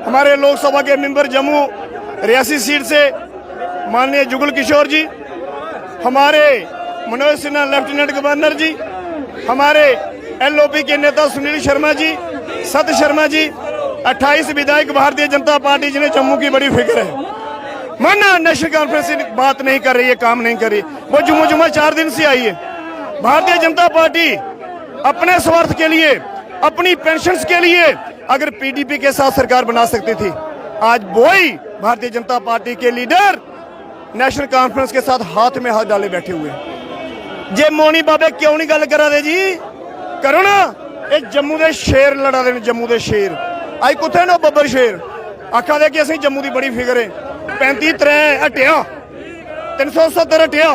हमारे लोकसभा के member Jammu Reasi seat से माननीय जुगल किशोर जी, हमारे मनोज सिन्हा लेफ्टिनेंट गवर्नर जी, हमारे एलओपी के नेता सुनील शर्मा जी, सत शर्मा जी, 28 विधायक भारतीय जनता पार्टी जिन्हें जम्मू की बड़ी फिक्र है। माना नेशनल कॉन्फ्रेंस बात नहीं कर रही है, काम नहीं कर रही, वो जुम्मा 4 दिन से आई है। भारतीय जनता पार्टी अपने स्वार्थ के लिए, अपनी पेंशन्स के लिए अगर पीडीपी के साथ सरकार बना सकती थी, आज वही भारतीय जनता पार्टी के लीडर नेशनल कॉन्फ्रेंस के साथ हाथ में हाथ डाले बैठे हुए। जे मोनी बाबे क्यों नहीं गल करा दे जी, करो ना। ये जम्मू के शेर लड़ा दे, जम्मू के शेर आई कुत्थे ना बब्बर शेर आखा दे कि असं जम्मू की बड़ी फिक्र है। 35 3 हटिया 370 हटिया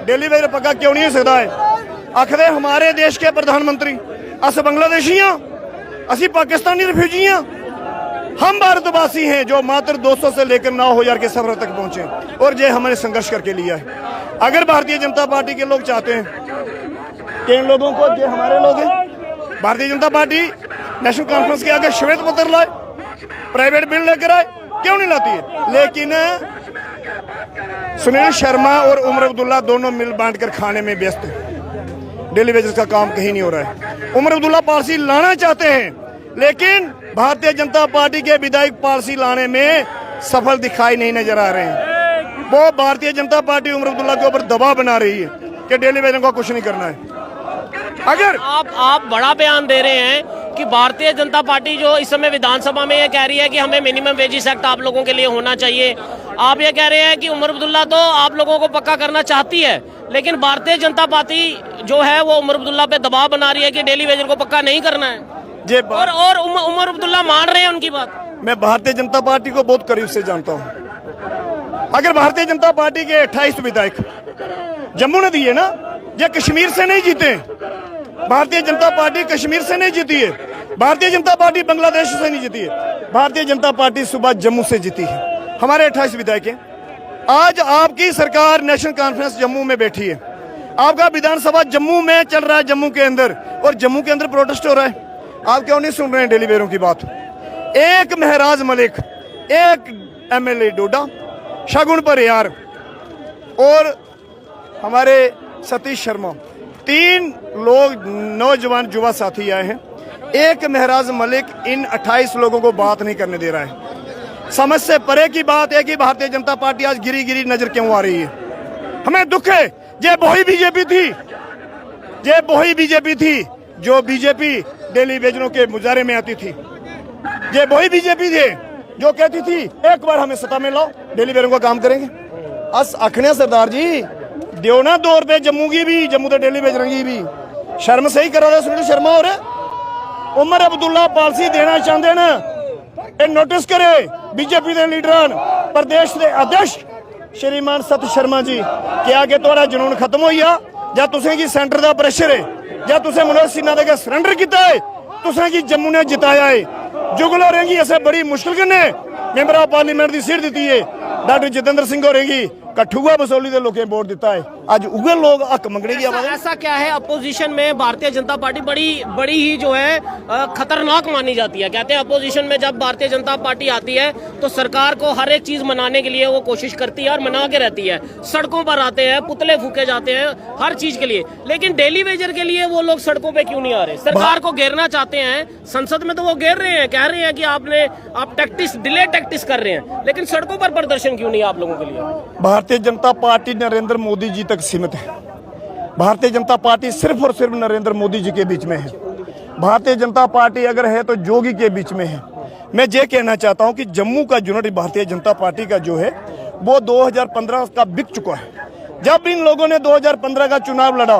डेली वेज पक्का क्यों नहीं हो सकता है। आखदे हमारे देश के प्रधानमंत्री अस बांग्लादेशी हाँ, असी पाकिस्तानी रिफ्यूजी हाँ, हम भारतवासी हैं जो मात्र 200 से लेकर 9000 के सफर तक पहुंचे और ये हमने संघर्ष करके लिया है। अगर भारतीय जनता पार्टी के लोग चाहते हैं कि इन लोगों को, ये हमारे लोग हैं, Bharatiya Janata party national conference के आगे श्वेत पत्र लाए, प्राइवेट बिल लेकर आए, क्यों नहीं लाती है। लेकिन सुनील शर्मा और उमर अब्दुल्ला दोनों मिल बांट कर खाने में व्यस्त हैं। डेली वेजेस का काम कहीं नहीं हो रहा है। उमर अब्दुल्ला पॉलिसी लाना चाहते हैं, लेकिन भारतीय जनता पार्टी के विधायक पॉलिसी लाने में सफल दिखाई नहीं नजर आ रहे हैं। वो भारतीय जनता पार्टी उमर अब्दुल्ला के ऊपर दबाव बना रही है कि डेली वेजन को कुछ नहीं करना है। अगर आप बड़ा बयान दे रहे हैं कि भारतीय जनता पार्टी जो इस समय विधानसभा में ये कह रही है कि हमें मिनिमम वेजेस एक्ट आप लोगों के लिए होना चाहिए, आप ये कह रहे हैं कि उमर अब्दुल्ला तो आप लोगों को पक्का करना चाहती है, लेकिन भारतीय जनता पार्टी जो है वो उमर अब्दुल्ला पे दबाव बना रही है कि डेली वेजर को पक्का नहीं करना है। और उमर अब्दुल्ला मान रहे हैं उनकी बात। मैं भारतीय जनता पार्टी को बहुत करीब से जानता हूँ। अगर भारतीय जनता पार्टी के 28 विधायक जम्मू ने दिए ना, ये कश्मीर से नहीं जीते। भारतीय जनता पार्टी कश्मीर से नहीं जीती है, भारतीय जनता पार्टी बांग्लादेश से नहीं जीती है, भारतीय जनता पार्टी सुबह जम्मू से जीती है। हमारे 28 विधायक हैं। आज आपकी सरकार नेशनल कॉन्फ्रेंस जम्मू में बैठी है, आपका विधानसभा जम्मू में चल रहा है, जम्मू के अंदर, और जम्मू के अंदर प्रोटेस्ट हो रहा है। आप क्यों नहीं सुन रहे हैं डेली वेरों की बात। एक महराज मलिक, एक एमएलए डोडा, शगुन परियार और हमारे सतीश शर्मा, 3 लोग नौजवान युवा साथी आए हैं। एक महराज मलिक इन 28 लोगों को बात नहीं करने दे रहा है। समझ से परे की बात है कि भारतीय जनता पार्टी आज गिरी गिरी नजर क्यों आ रही है। हमें दुख है, ये वही बीजेपी थी, ये वही बीजेपी थी जो बीजेपी डेली वेजरों के मुजारे में आती थी। ये वही बीजेपी थे जो कहती थी एक बार हमें सत्ता में लाओ, डेली वेजरों का काम करेंगे। अस आखने सरदार जी दियो ना 2 रुपए जम्मू की भी, जम्मू तो डेली वेजर की भी शर्म सही करा दे। सुनील शर्मा और उमर अब्दुल्ला पॉलिसी देना चाहते ना, ये नोटिस करे बीजेपी के लीडर प्रदेश के अध्यक्ष श्रीमान सत शर्मा जी कि आगे थोड़ा जुनून खत्म हो गया, या तुसें की सेंटर का प्रेशर है, या तुसें मनोज सिन्हा के सरेंडर किया है, तुसें की जम्मू ने जिताया है। जुगल रहेगी ऐसे बड़ी मुश्किल कन्ने मेंबर ऑफ पार्लीमेंट की सीट दी है। डॉक्टर जितेंद्र सिंह होरेगी कठुआ बसोली के लोगों वोट दिता है, आज उगे लोग हक मंगने की आवाज। ऐसा क्या है अपोजिशन में भारतीय जनता पार्टी बड़ी ही जो है खतरनाक मानी जाती है। कहते हैं अपोजिशन में जब भारतीय जनता पार्टी आती है तो सरकार को हर एक चीज मनाने के लिए वो कोशिश करती है और मना के रहती है। सड़कों पर आते हैं, पुतले फूके जाते हैं हर चीज के लिए, लेकिन डेली वेजर के लिए वो लोग सड़कों पे क्यों नहीं आ रहे। सरकार को घेरना चाहते हैं, संसद में तो वो घेर रहे हैं, कह रहे हैं कि आप टैक्टिस डिले टैक्टिस कर रहे हैं, लेकिन सड़कों पर प्रदर्शन क्यों नहीं आप लोगों के लिए। भारतीय जनता पार्टी नरेंद्र मोदी जी तक सीमित है। भारतीय जनता पार्टी सिर्फ और सिर्फ नरेंद्र मोदी जी के बीच में है। भारतीय जनता पार्टी अगर है तो जोगी के बीच में है। मैं ये कहना चाहता हूं कि जम्मू का यूनिट भारतीय जनता पार्टी का जो है वो 2015 का बिक चुका है। जब इन लोगों ने 2015 का चुनाव लड़ा,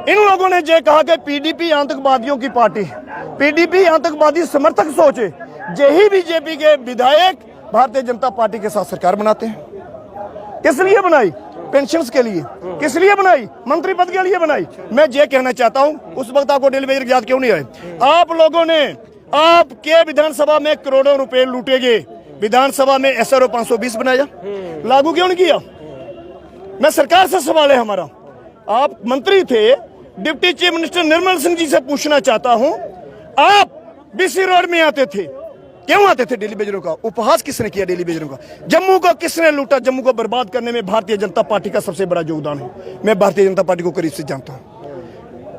इन लोगों ने ये कहा कि पीडीपी आतंकवादियों की पार्टी है, पीडीपी आतंकवादी समर्थक सोचे। यही बीजेपी के विधायक भारतीय जनता पार्टी के साथ सरकार बनाते हैं। किस लिए बनाई? पेंशन्स के लिए। किस लिए बनाई? मंत्री पद के लिए बनाई। मैं ये कहना चाहता हूं, उस वक्त आपको डेली वेजर याद क्यों नहीं आए? आप लोगों ने आपके विधानसभा में करोड़ों रुपए लूटे गए, विधानसभा में SRO 520 बनाया, लागू क्यों नहीं किया? मैं सरकार से सवाल है हमारा। आप मंत्री थे, deputy chief minister Nirmal Singh ji से पूछना चाहता हूं, आप BC रोड में आते थे, क्यों आते थे डेली बेजरों का? उपहास किसने किया डेली बेजरों का? जम्मू को किसने लूटा? जम्मू को बर्बाद करने में भारतीय जनता पार्टी का सबसे बड़ा योगदान है। मैं भारतीय जनता पार्टी को करीब से जानता हूं,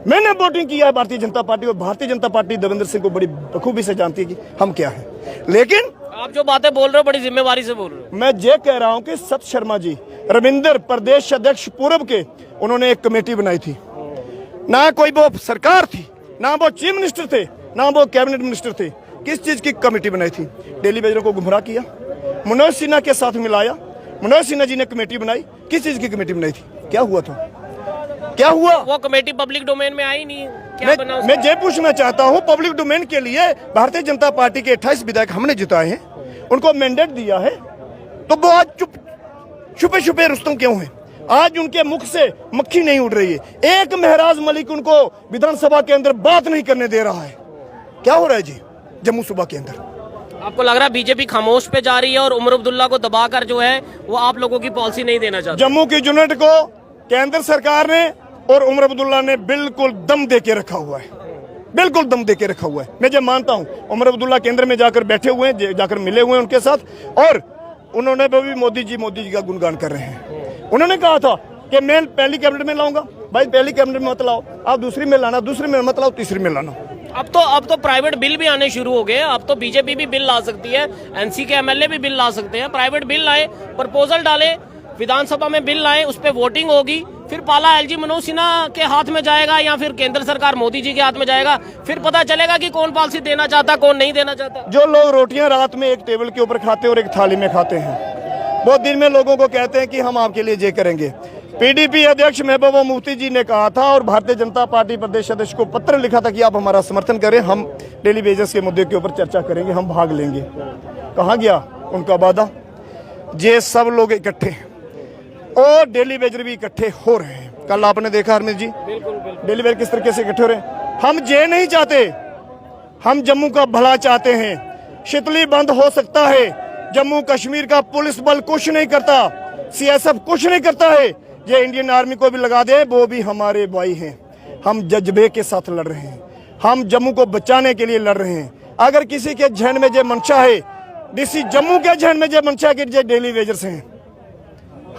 मैंने वोटिंग किया है भारतीय जनता पार्टी, और भारतीय जनता पार्टी देवेंद्र सिंह को बड़ी बखूबी से जानती है कि हम क्या है। लेकिन आप जो बातें बोल रहे हो बड़ी जिम्मेवारी से बोल रहे हो। मैं ये कह रहा हूं कि सत शर्मा जी, रविंदर प्रदेश अध्यक्ष पूर्व के, उन्होंने एक कमेटी बनाई थी। ना कोई वो सरकार थी, ना वो चीफ मिनिस्टर थे, ना वो कैबिनेट मिनिस्टर थे। किस चीज की कमेटी बनाई थी? डेली बेजरों को गुमराह किया, मनोज सिन्हा के साथ मिलाया। मनोज सिन्हा जी ने कमेटी बनाई। किस चीज की कमेटी बनाई थी? क्या हुआ था? क्या हुआ? वो कमेटी पब्लिक डोमेन में आई नहीं, क्या बना? मैं ये पूछना चाहता हूं, पब्लिक डोमेन के लिए भारतीय जनता पार्टी के 28 विधायक हमने जिताए हैं, उनको मैंडेट दिया है, तो वो आज छुपे छुपे रुस्तम क्यों है? आज उनके मुख से मक्खी नहीं उड़ रही है। एक महराज मलिक उनको विधानसभा के अंदर बात नहीं करने दे रहा है। क्या हो रहा है जी जम्मू सूबा के अंदर? आपको लग रहा है बीजेपी खामोश पे जा रही है और उमर अब्दुल्ला को दबाकर जो है वो आप लोगों की पॉलिसी नहीं देना चाहती? जम्मू की यूनिट को केंद्र सरकार ने और उमर अब्दुल्ला ने बिल्कुल दम दे के रखा हुआ है, बिल्कुल दम दे के रखा हुआ है। मैं जब मानता हूं, उमर अब्दुल्ला केंद्र में जाकर बैठे हुए हैं, जाकर मिले हुए हैं उनके साथ, और उन्होंने भी मोदी जी का गुणगान कर रहे हैं। उन्होंने कहा था कि मैं पहली कैबिनेट में लाऊंगा। भाई पहली कैबिनेट में मत लाओ, आप दूसरी में लाना, दूसरी में मत लाओ, तीसरी में लाना। अब तो प्राइवेट बिल भी आने शुरू हो गए। अब तो बीजेपी भी बिल ला सकती है, एनसी के एमएलए भी बिल ला सकते हैं। प्राइवेट बिल लाए, प्रपोजल डाले, विधानसभा में बिल लाए, उस पर वोटिंग होगी, फिर पाला एलजी मनोज सिन्हा के हाथ में जाएगा या फिर केंद्र सरकार मोदी जी के हाथ में जाएगा। फिर पता चलेगा कि कौन पॉलिसी देना चाहता, कौन नहीं देना चाहता। जो लोग रोटियां रात में एक टेबल के ऊपर खाते हैं और एक थाली में खाते हैं, वो दिन में लोगों को कहते हैं कि हम आपके लिए ये करेंगे। पीडीपी अध्यक्ष महबूबा मुफ्ती जी ने कहा था और भारतीय जनता पार्टी प्रदेश अध्यक्ष को पत्र लिखा था कि आप हमारा समर्थन करें, हम डेली वेजेस के मुद्दे के ऊपर चर्चा करेंगे, हम भाग लेंगे। कहाँ गया उनका वादा? ये सब लोग इकट्ठे और डेली वेजर भी इकट्ठे हो रहे हैं। कल आपने देखा हरमित जी, डेली वेजर किस तरीके से इकट्ठे हो रहे हैं। हम ये नहीं चाहते, हम जम्मू का भला चाहते हैं। शितली बंद हो सकता है, जम्मू कश्मीर का पुलिस बल कुछ नहीं करता, सीएसएफ कुछ नहीं करता है। ये इंडियन आर्मी को भी लगा दे, वो भी हमारे भाई हैं। हम जज्बे के साथ लड़ रहे हैं, हम जम्मू को बचाने के लिए लड़ रहे हैं। अगर किसी के जहन में ये मंशा है, डीसी जम्मू के जहन में ये मंशा कि ये डेली वेजर्स हैं,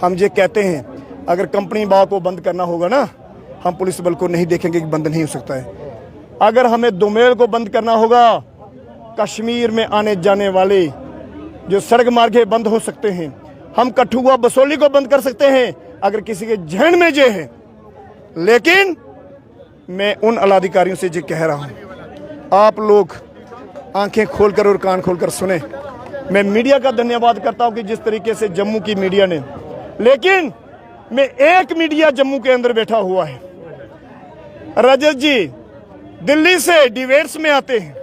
हम ये कहते हैं अगर कंपनी बा को बंद करना होगा ना, हम पुलिस बल को नहीं देखेंगे कि बंद नहीं हो सकता है। अगर हमें दोमेल को बंद करना होगा, कश्मीर में आने जाने वाले जो सड़क मार्ग बंद हो सकते हैं, हम कठुआ बसोली को बंद कर सकते हैं अगर किसी के जहन में ये है। लेकिन मैं उन अलाधिकारियों से ये कह रहा हूं, आप लोग आंखें खोलकर और कान खोलकर सुने। मैं मीडिया का धन्यवाद करता हूं कि जिस तरीके से जम्मू की मीडिया ने, लेकिन मैं एक मीडिया जम्मू के अंदर बैठा हुआ है। रजत जी दिल्ली से डिबेट्स में आते हैं,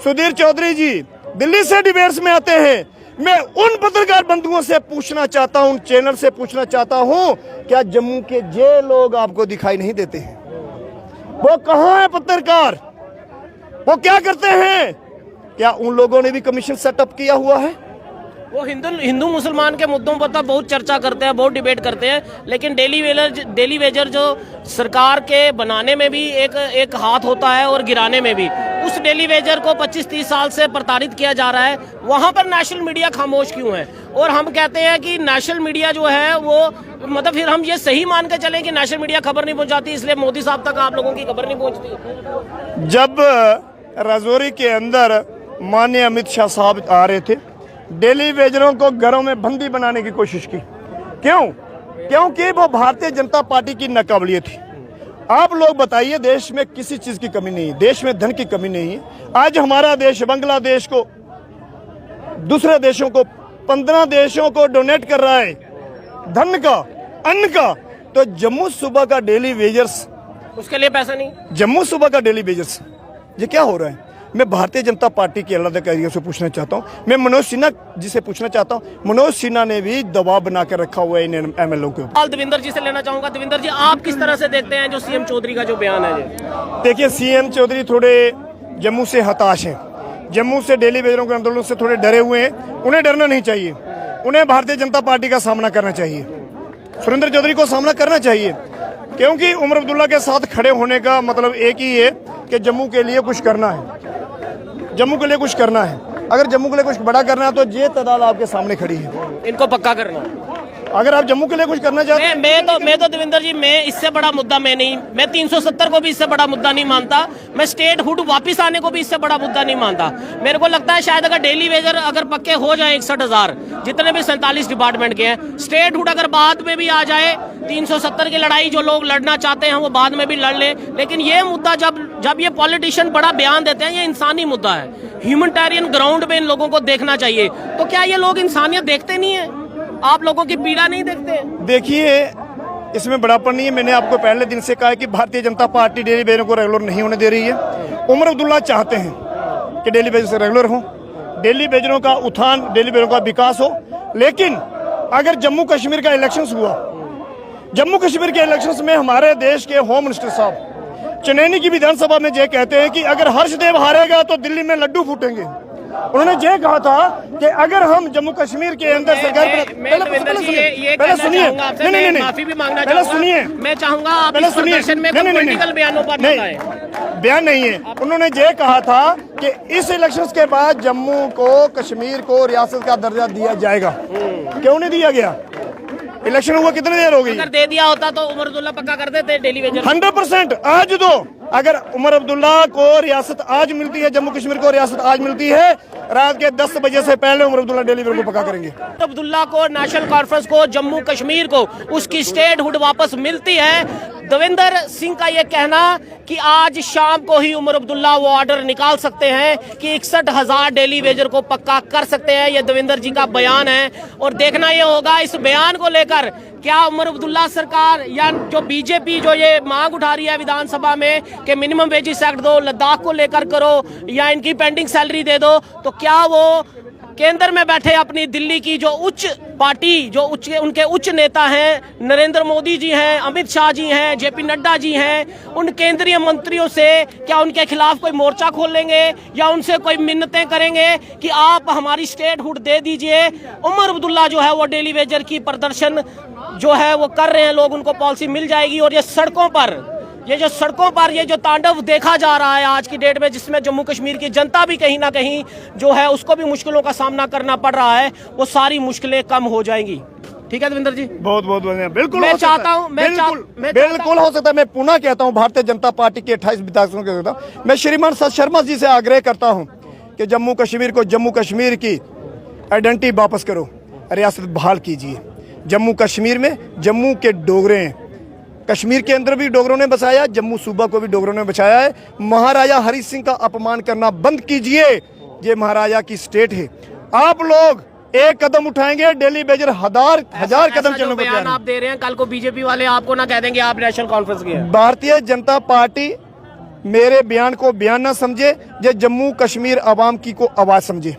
सुधीर चौधरी जी दिल्ली से डिबेट्स में आते हैं। मैं उन पत्रकार बंधुओं से पूछना चाहता हूं, उन चैनल से पूछना चाहता हूं, क्या जम्मू के ये लोग आपको दिखाई नहीं देते हैं? वो कहां है पत्रकार? वो क्या करते हैं? क्या उन लोगों ने भी कमीशन सेटअप किया हुआ है? वो हिंदू मुसलमान के मुद्दों पर तो बहुत चर्चा करते हैं, बहुत डिबेट करते हैं, लेकिन डेली वेजर जो सरकार के बनाने में भी एक हाथ होता है और गिराने में भी। उस डेली वेजर को 25-30 साल से प्रताड़ित किया जा रहा है, वहां पर नेशनल मीडिया खामोश क्यों है? और हम कहते हैं कि नेशनल मीडिया जो है वो मतलब फिर हम ये सही मान के चले कि नेशनल मीडिया खबर नहीं पहुंचाती, इसलिए मोदी साहब तक आप लोगों की खबर नहीं पहुंचती। जब राजौरी के अंदर माननीय अमित शाह साहब आ रहे थे, डेली वेजरों को घरों में बंदी बनाने की कोशिश की। क्यों? क्योंकि वो भारतीय जनता पार्टी की नाकाबिलियत थी। आप लोग बताइए, देश में किसी चीज की कमी नहीं है, देश में धन की कमी नहीं है। आज हमारा देश बांग्लादेश को, दूसरे देशों को, 15 देशों को डोनेट कर रहा है धन का, अन्न का। तो जम्मू सूबा का डेली वेजर्स, उसके लिए पैसा नहीं। जम्मू सूबा का डेली वेजर्स, ये क्या हो रहा है? मैं भारतीय जनता पार्टी के अलाधिकारियों से पूछना चाहता हूं, मैं मनोज सिन्हा जी से पूछना चाहता हूं। मनोज सिन्हा ने भी दबाव बनाकर रखा हुआ है इन एमएलओ के ऊपर। देवेंद्र जी से लेना चाहूंगा। देवेंद्र जी, आप किस तरह से देखते हैं जो सीएम चौधरी का जो बयान है? देखिए, सीएम चौधरी थोड़े जम्मू से हताश हैं, जम्मू से डेली वेजरों के आंदोलन से थोड़े डरे हुए हैं। उन्हें डरना नहीं चाहिए, उन्हें भारतीय जनता पार्टी का सामना करना चाहिए, सुरेंद्र चौधरी को सामना करना चाहिए। क्योंकि उमर अब्दुल्ला के साथ खड़े होने का मतलब एक ही है कि जम्मू के लिए कुछ करना है, जम्मू के लिए कुछ करना है। अगर जम्मू के लिए कुछ बड़ा करना है तो ये तादाद आपके सामने खड़ी है। इनको पक्का करना। अगर आप जम्मू के लिए कुछ करना चाहते हैं, मैं तो देवेंद्र जी, मैं इससे बड़ा मुद्दा मैं 370 को भी इससे बड़ा मुद्दा नहीं मानता। मैं स्टेट हुड वापस आने को भी इससे बड़ा मुद्दा नहीं मानता। मेरे को लगता है शायद अगर डेली वेजर अगर पक्के हो जाए 61,000 जितने भी 47 डिपार्टमेंट के हैं, स्टेट हुड अगर बाद में भी आ जाए, 370 की लड़ाई जो लोग लड़ना चाहते हैं वो बाद में भी लड़ ले। लेकिन ये मुद्दा जब ये पॉलिटिशियन बड़ा बयान देते हैं, ये इंसानी मुद्दा है, ह्यूमैनिटेरियन ग्राउंड पे इन लोगों को देखना चाहिए। तो क्या ये लोग इंसानियत देखते नहीं है? आप लोगों की पीड़ा नहीं देखते? देखिए इसमें बड़ापन नहीं है। मैंने आपको पहले दिन से कहा है कि Bharatiya Janata party daily badger को रेगुलर नहीं होने दे रही है। उमर अब्दुल्ला चाहते हैं कि डेली बेजर से रेगुलर हो, डेली बेजरों का उत्थान, डेली बेजरों का विकास हो। लेकिन अगर जम्मू कश्मीर का इलेक्शंस हुआ, जम्मू कश्मीर के इलेक्शंस में हमारे देश के होम मिनिस्टर साहब चनैनी की विधानसभा में ये कहते हैं कि अगर हर्षदेव हारेगा तो दिल्ली में लड्डू फूटेंगे। उन्होंने ये कहा था कि अगर हम जम्मू कश्मीर के अंदर सरकार पहले सुनिए, नहीं माफी भी मांगना पहले सुनिए, मैं चाहूंगा आप इस प्रदर्शन में पॉलिटिकल बयानों पर ना आए। बयान नहीं है। उन्होंने ये कहा था कि इस इलेक्शंस के बाद जम्मू को कश्मीर को रियासत का दर्जा दिया जाएगा। क्यों नहीं दिया गया? इलेक्शन हुआ कितनी देर हो गई? अगर दे दिया होता तो उमर अब्दुल्ला पक्का कर देते डेली वेजर। 100% आज दो। अगर उमर अब्दुल्ला को रियासत आज मिलती है, जम्मू कश्मीर को रियासत आज मिलती है, रात के 10 बजे से पहले उमर अब्दुल्ला डेली वेजर को पक्का करेंगे। अब्दुल्ला को, नेशनल कॉन्फ्रेंस को, जम्मू कश्मीर को उसकी स्टेट हुड वापस मिलती है। देवेंद्र सिंह का यह कहना कि आज शाम को ही उमर अब्दुल्ला वो ऑर्डर निकाल सकते हैं कि 61,000 डेली वेजर को पक्का कर सकते हैं, यह देवेंद्र जी का बयान है। और देखना यह होगा इस बयान को लेकर क्या उमर अब्दुल्ला सरकार या जो बीजेपी जो ये मांग उठा रही है विधानसभा में कि मिनिमम वेजेस एक्ट दो, लद्दाख को लेकर करो या इनकी पेंडिंग सैलरी दे दो, तो क्या वो केंद्र में बैठे अपनी दिल्ली की जो उच्च पार्टी, जो उनके उच्च नेता हैं, नरेंद्र मोदी जी हैं, अमित शाह जी हैं, जेपी नड्डा जी हैं, उन केंद्रीय मंत्रियों से क्या उनके खिलाफ कोई मोर्चा खोलेंगे या उनसे कोई मिन्नतें करेंगे कि आप हमारी स्टेट हुड दे दीजिए? उमर अब्दुल्ला जो है वो डेली वेजर की प्रदर्शन जो है वो कर रहे हैं, लोग उनको पॉलिसी मिल जाएगी। और ये सड़कों पर ये जो तांडव देखा जा रहा है आज की डेट में, जिसमें जम्मू कश्मीर की जनता भी कहीं ना कहीं जो है उसको भी मुश्किलों का सामना करना पड़ रहा है, वो सारी मुश्किलें कम हो जाएंगी। ठीक है देवेंद्र जी, बहुत बहुत बढ़िया। बिल्कुल मैं चाहता हूँ, बिल्कुल हो सकता है। मैं पुनः कहता हूँ, भारतीय जनता पार्टी के 28 विधायकों के मैं श्रीमान सत शर्मा जी से आग्रह करता हूँ कि जम्मू कश्मीर की आइडेंटिटी वापस करो, रियासत बहाल कीजिए। जम्मू कश्मीर में जम्मू के डोगरे हैं, कश्मीर के अंदर भी डोगरों ने बसाया, जम्मू सूबा को भी डोगरों ने बचाया है। महाराजा हरि सिंह का अपमान करना बंद कीजिए, ये महाराजा की स्टेट है। आप लोग एक कदम उठाएंगे, डेली बेजर हजार कदम चलने को तैयार। आप दे रहे हैं, कल को बीजेपी वाले आपको ना कह देंगे आप नेशनल कॉन्फ्रेंस के हैं। भारतीय जनता पार्टी मेरे बयान को बयान ना समझे, ये जम्मू कश्मीर आवाम की को आवाज समझे।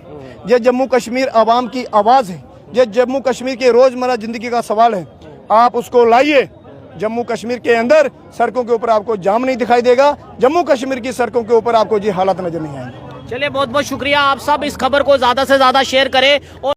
ये जम्मू कश्मीर आवाम की आवाज है, ये जम्मू कश्मीर के रोजमर्रा जिंदगी का सवाल है। आप उसको लाइए। जम्मू कश्मीर के अंदर सड़कों के ऊपर आपको जाम नहीं दिखाई देगा, जम्मू कश्मीर की सड़कों के ऊपर आपको ये हालात नजर नहीं आएंगे। चलिए, बहुत बहुत शुक्रिया। आप सब इस खबर को ज्यादा से ज्यादा शेयर करें और